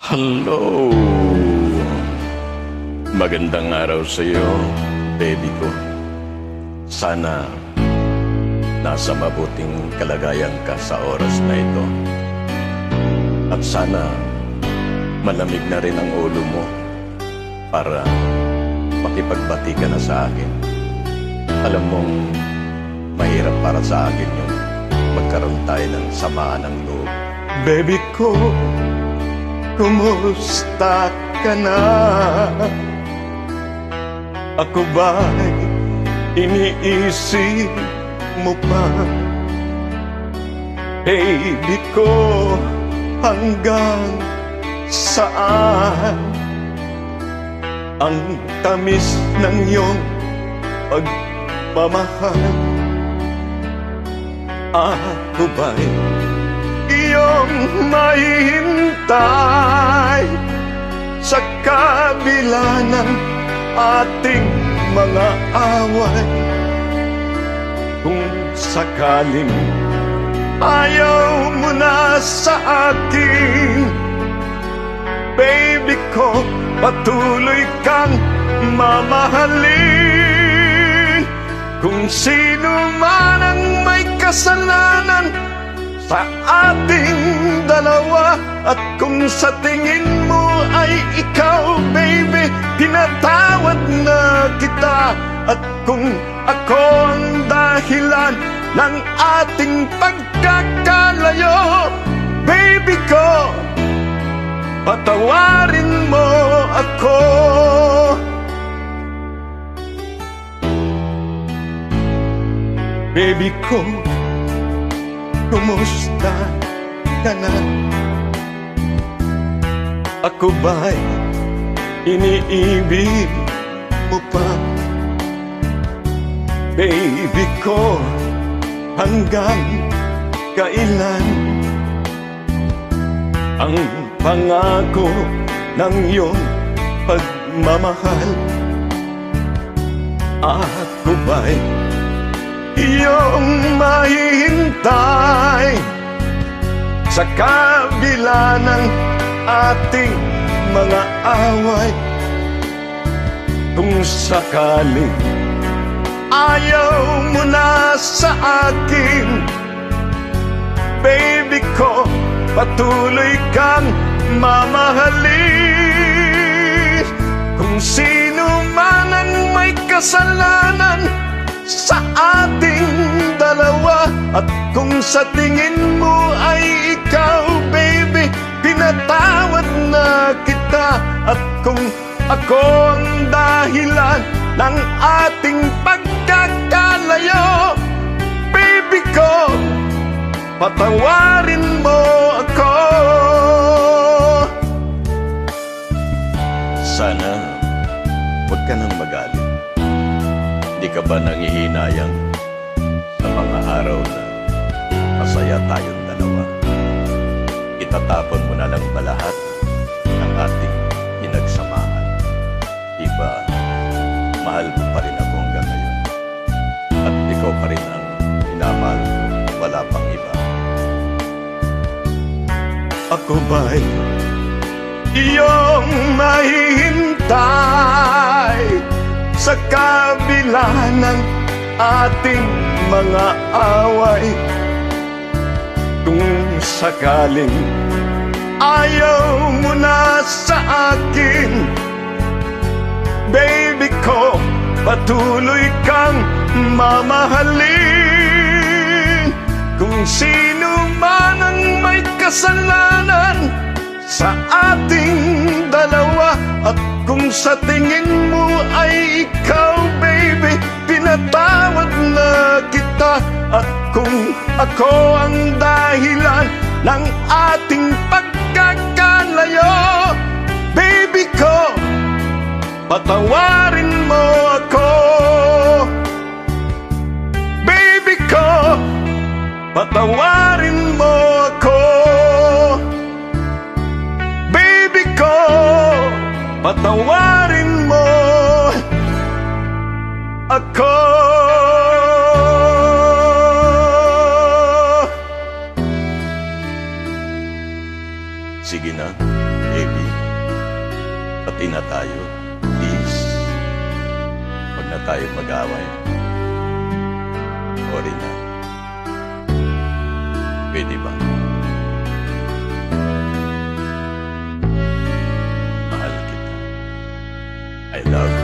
Hello! Magandang araw sa iyo, baby ko. Sana nasa mabuting kalagayan ka sa oras na ito. At sana malamig na rin ang ulo mo para makipagbati ka na sa akin. Alam mong mahirap para sa akin yung magkaroon tayo ng samaan ng loob. Baby ko, kumusta ka na? Ako ba'y iniisip mo pa? Baby ko, hanggang saan ang tamis ng iyong pagmamahal? Ako ba'y iyong mahihintay sa kabila ng ating mga away? Kung sakaling ayaw mo na sa akin, baby ko, patuloy kang mamahalin. Kung sino man ang may kasalanan sa ating dalawa, at kung sa tingin mo ay ikaw, baby, pinatawad na kita. At kung ako ang dahilan ng ating pagkakalayo, baby ko, patawarin mo ako. Baby ko, kumusta ka na? Ako ba'y iniibig mo pa? Baby ko, hanggang kailan ang pangako ng iyong pagmamahal? Ako ba'y iyong mahihintay sa kabila ng ating mga away? Kung sakaling ayaw mo na sa akin, baby ko, patuloy kang mamahalin. Kung sino man ang may kasalanan sa ating dalawa, at kung sa tingin mo ay ikaw, baby, pinatawad na kita. At kung ako ang dahilan ng ating pagkakalayo, baby ko, patawarin mo ako. Sana huwag ka nang magalit. Di ka ba nangihinayang sa mga araw na masaya tayong dalawa? Itatapon mo na lang ba lahat ng ating pinagsamahan? Diba, mahal mo pa rin ako hanggang ngayon? At ikaw pa rin ang minamahal ko, wala pang iba. Ako ba'y iyong mahihintay sa kabila ng ating mga away? Kung sakaling ayaw mo na sa akin, baby ko, patuloy kang mamahalin. Kung sino man ang may kasalanan sa ating dalawa, at kung sa tingin mo ay ikaw, baby, pinatawad na kita. At kung ako ang dahilan ng ating pagkakalayo, baby ko, patawarin mo ako. Baby ko, patawarin mo ako. Baby ko, patawarin mo ako. Sige na, Baby, pati na tayo. Please, huwag na tayo mag-away. Sorry na. Pwede ba? Mahal kita. I love you.